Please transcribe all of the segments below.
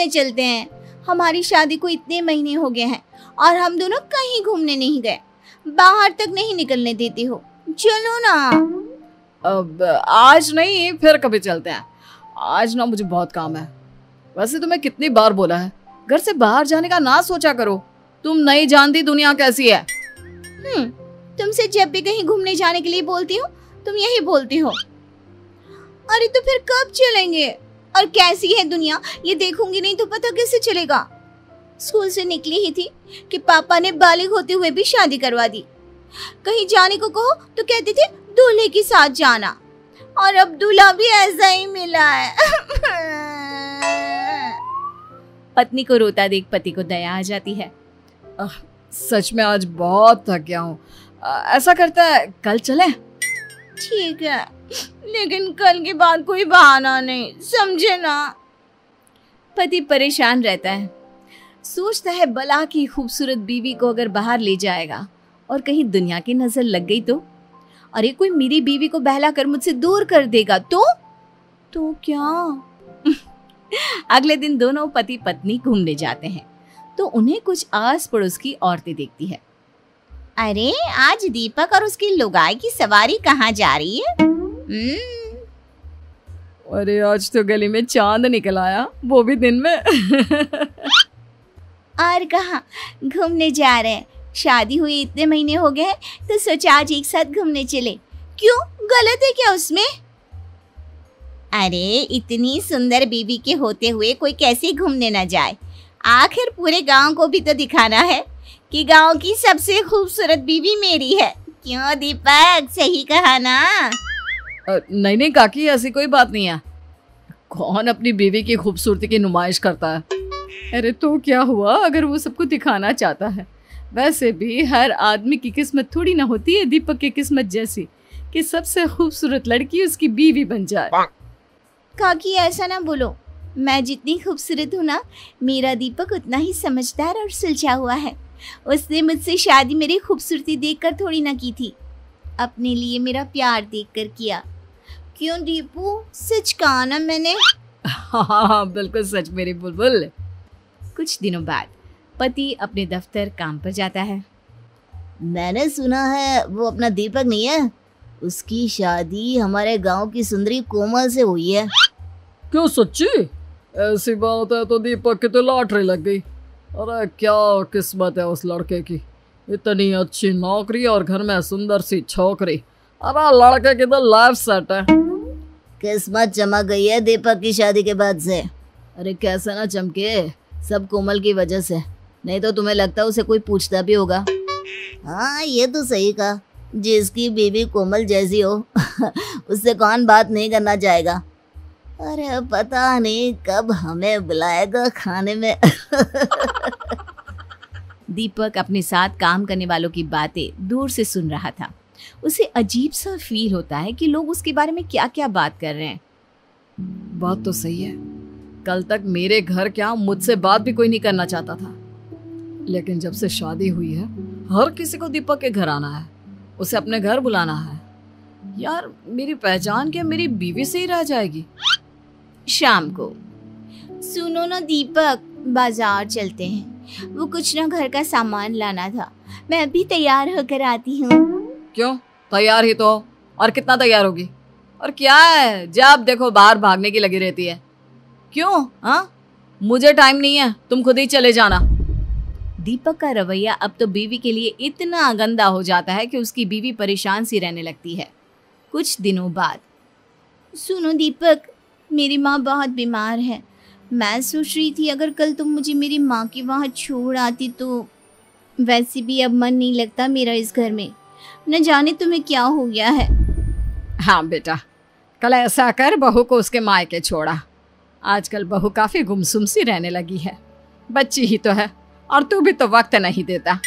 घूमने चलते हैं। हमारी शादी को इतने महीने हो गए हैं और हम दोनों कहीं घूमने नहीं गए, बाहर तक नहीं निकलने देते हो। चलो ना। अब आज नहीं, फिर कभी चलते हैं। आज ना मुझे बहुत काम है। वैसे तुम्हें कितनी बार बोला है घर से बाहर जाने का ना सोचा करो। तुम नहीं जानती दुनिया कैसी है। तुमसे जब भी कहीं घूमने जाने के लिए बोलती हूँ तुम यही बोलती हो। अरे तो फिर कब चलेंगे? और कैसी है दुनिया ये देखूंगी नहीं तो पता कैसे चलेगा। स्कूल से निकली ही थी कि पापा ने बालिग होते हुए भी शादी करवा दी। कहीं जाने को कहो तो कहते थे दूल्हे के साथ जाना, और अब दूल्हा भी ऐसा ही मिला है। पत्नी को रोता देख पति को दया आ जाती है। सच में आज बहुत थक गया हूँ। ऐसा करता है कल चलें? ठीक है, लेकिन कल के बाद कोई बहाना नहीं, समझे ना। पति परेशान रहता है, सोचता है भला की खूबसूरत बीवी को अगर बाहर ले जाएगा और कहीं दुनिया की नजर लग गई तो, अरे कोई मेरी बीवी को बहला कर मुझसे दूर कर देगा तो क्या। अगले दिन दोनों पति पत्नी घूमने जाते हैं तो उन्हें कुछ आस पड़ोस की औरतें देखती है। अरे आज दीपक और उसकी लुगाई की सवारी कहाँ जा रही है? अरे आज तो गली में चांद निकल आया, वो भी दिन में। और कहाँ घूमने जा रहे हैं? शादी हुई इतने महीने हो गए तो सोचा आज एक साथ घूमने चले। क्यों, गलत है क्या उसमें? अरे इतनी सुंदर बीवी के होते हुए कोई कैसे घूमने ना जाए? आखिर पूरे गांव को भी तो दिखाना है कि गांव की सबसे खूबसूरत बीवी मेरी है। क्यों दीपक, सही कहा ना? नहीं काकी, ऐसी कोई बात नहीं है। कौन अपनी बीवी की खूबसूरती की नुमाइश करता है? अरे तो क्या हुआ अगर वो सबको दिखाना चाहता है। वैसे भी हर आदमी की किस्मत थोड़ी ना होती है दीपक की किस्मत जैसी कि सबसे खूबसूरत लड़की उसकी बीवी बन जाए। काकी ऐसा ना बोलो, मैं जितनी खूबसूरत हूँ ना, मेरा दीपक उतना ही समझदार और सुलझा हुआ है। उसने मुझसे शादी मेरी खूबसूरती देखकर थोड़ी ना की थी, अपने लिए मेरा प्यार देखकर किया। क्यों दीपू, सच कहा ना मैंने? हाँ बिल्कुल सच मेरी बुलबुल। कुछ दिनों बाद पति अपने दफ्तर काम पर जाता है। मैंने सुना है वो अपना दीपक नहीं है, उसकी शादी हमारे गांव की सुंदरी कोमल से हुई है। क्यों सच्ची? ऐसी बात है तो दीपक की तो लॉटरी लग गई। अरे क्या किस्मत है उस लड़के की, इतनी अच्छी नौकरी और घर में सुंदर सी छोकरी। अरे लड़के की तो लाइफ सेट है। किस्मत चमक गई है दीपक की शादी के बाद से। अरे कैसे ना चमके, सब कोमल की वजह से, नहीं तो तुम्हें लगता उसे कोई पूछता भी होगा। हाँ ये तो सही कहा, जिसकी बीवी कोमल जैसी हो उससे कौन बात नहीं करना चाहेगा। अरे पता नहीं कब हमें बुलाएगा खाने में। दीपक अपने साथ काम करने वालों की बातें दूर से सुन रहा था। उसे अजीब सा फील होता है कि लोग उसके बारे में क्या क्या बात कर रहे हैं। बात तो सही है, कल तक मेरे घर क्या मुझसे बात भी कोई नहीं करना चाहता था, लेकिन जब से शादी हुई है हर किसी को दीपक के घर आना है, उसे अपने घर बुलाना है। यार मेरी पहचान क्या मेरी बीवी से ही रह जाएगी? शाम को, सुनो ना दीपक, बाजार चलते हैं, वो कुछ ना घर का सामान लाना था, मैं अभी तैयार होकर आती हूँ। क्यों, तैयार ही तो, और कितना तैयार होगी? और क्या है जब देखो बाहर भागने की लगी रहती है। क्यों? हाँ मुझे टाइम नहीं है, तुम खुद ही चले जाना। दीपक का रवैया अब तो बीवी के लिए इतना गंदा हो जाता है कि उसकी बीवी परेशान सी रहने लगती है। कुछ दिनों बाद, सुनो दीपक, मेरी माँ बहुत बीमार है, मैं सोच रही थी अगर कल तुम मुझे मेरी माँ के वहाँ छोड़ आती तो। वैसे भी अब मन नहीं लगता मेरा इस घर में, न जाने तुम्हें क्या हो गया है। हाँ बेटा, कल ऐसा कर बहू को उसके मायके छोड़ा। आजकल बहू काफी गुमसुम सी रहने लगी है, बच्ची ही तो है और तू भी तो वक्त नहीं देता।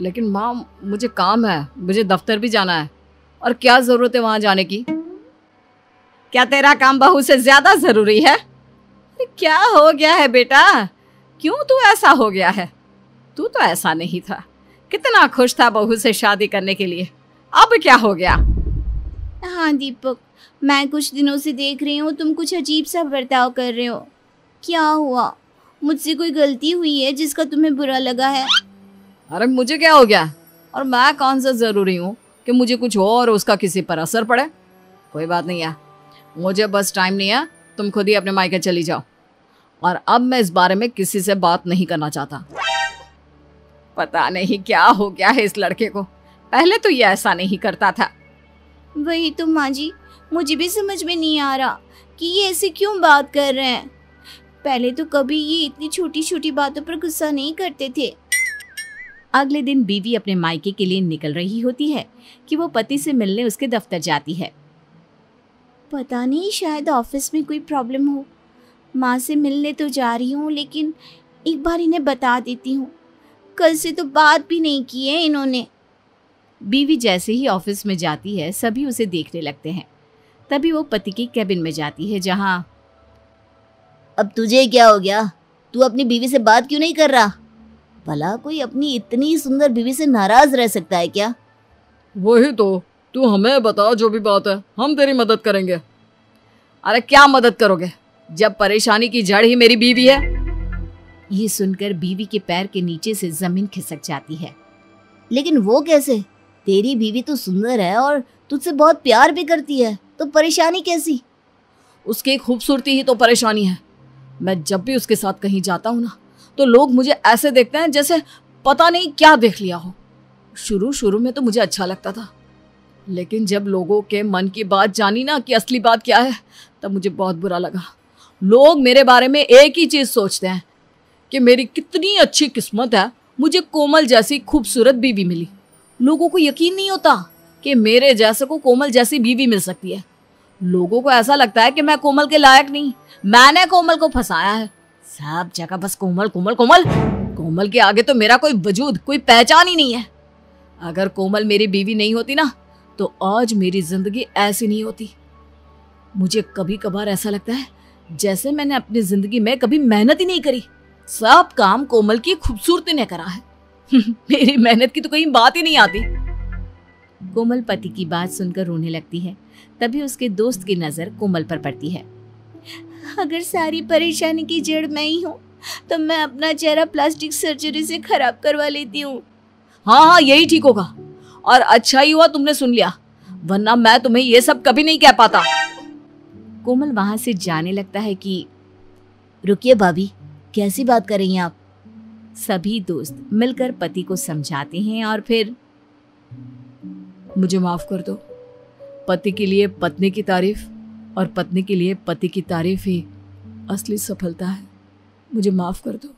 लेकिन माँ मुझे काम है, मुझे दफ्तर भी जाना है, और क्या जरूरत है वहां जाने की? क्या तेरा काम बहू से ज्यादा जरूरी है? क्या हो गया है बेटा, क्यों तू ऐसा हो गया है? तू तो ऐसा नहीं था, कितना खुश था बहू से शादी करने के लिए, अब क्या हो गया? हाँ दीपक, मैं कुछ दिनों से देख रही हूँ तुम कुछ अजीब सा बर्ताव कर रहे हो। क्या हुआ? मुझसे कोई गलती हुई है जिसका तुम्हें बुरा लगा है? अरे मुझे क्या हो गया, और मैं कौन सा जरूरी हूँ कि मुझे कुछ हो और उसका किसी पर असर पड़े। कोई बात नहीं है, मुझे बस टाइम नहीं है, तुम खुद ही अपने मायके चली जाओ। और अब मैं इस बारे में किसी से बात नहीं करना चाहता। पता नहीं क्या हो गया है इस लड़के को, पहले तो ये ऐसा नहीं करता था। वही तो माँ जी, मुझे भी समझ में नहीं आ रहा कि ये ऐसे क्यों बात कर रहे हैं। पहले तो कभी ये इतनी छोटी छोटी बातों पर गुस्सा नहीं करते थे। अगले दिन बीवी अपने मायके के लिए निकल रही होती है कि वो पति से मिलने उसके दफ्तर जाती है। पता नहीं, शायद ऑफिस में कोई प्रॉब्लम हो। माँ से मिलने तो जा रही हूँ, लेकिन एक बार इन्हें बता देती हूँ। कल से तो बात भी नहीं की है इन्होंने। बीवी जैसे ही ऑफिस में जाती है, सभी उसे देखने लगते हैं। तभी वो पति की कैबिन में जाती है, जहाँ अब तुझे क्या हो गया? तू अपनी बीवी से बात क्यों नहीं कर रहा? भला कोई अपनी इतनी सुंदर बीवी से नाराज रह सकता है क्या? वही तो, तू हमें बता, जो भी बात है हम तेरी मदद करेंगे। अरे क्या मदद करोगे जब परेशानी की जड़ ही मेरी बीवी है। ये सुनकर बीवी के पैर के नीचे से जमीन खिसक जाती है। लेकिन वो कैसे? तेरी बीवी तो सुंदर है और तुझसे बहुत प्यार भी करती है, तो परेशानी कैसी? उसकी खूबसूरती ही तो परेशानी है। मैं जब भी उसके साथ कहीं जाता हूँ ना, तो लोग मुझे ऐसे देखते हैं जैसे पता नहीं क्या देख लिया हो। शुरू शुरू में तो मुझे अच्छा लगता था, लेकिन जब लोगों के मन की बात जानी ना कि असली बात क्या है, तब मुझे बहुत बुरा लगा। लोग मेरे बारे में एक ही चीज़ सोचते हैं कि मेरी कितनी अच्छी किस्मत है, मुझे कोमल जैसी खूबसूरत बीवी मिली। लोगों को यकीन नहीं होता कि मेरे जैसे को कोमल जैसी बीवी मिल सकती है। लोगों को ऐसा लगता है कि मैं कोमल के लायक नहीं, मैंने कोमल को फंसाया है। सब जगह बस कोमल कोमल कोमल। कोमल के आगे तो मेरा कोई वजूद, कोई पहचान ही नहीं है। अगर कोमल मेरी बीवी नहीं होती ना, तो आज मेरी जिंदगी ऐसी नहीं होती। मुझे कभी कभार ऐसा लगता है जैसे मैंने अपनी जिंदगी में कभी मेहनत ही नहीं करी। सब काम कोमल की खूबसूरती ने करा है। मेरी मेहनत की तो कहीं बात ही नहीं आती। कोमल पति की बात सुनकर रोने लगती है। तभी उसके दोस्त की नजर कोमल पर पड़ती है। अगर सारी परेशानी की जड़ मैं ही हूँ, तो मैं अपना चेहरा प्लास्टिक सर्जरी से खराब करवा लेती हूँ। हाँ, यही ठीक होगा। और अच्छा ही हुआ तुमने सुन लिया, वरना मैं तुम्हें ये सब कभी नहीं कह पाता। कोमल वहां से जाने लगता है कि रुकिए भाभी, कैसी बात कर रही हैं आप? सभी दोस्त मिलकर पति को समझाते हैं और फिर मुझे माफ कर दो। पति के लिए पत्नी की तारीफ और पत्नी के लिए पति की तारीफ ही असली सफलता है। मुझे माफ कर दो।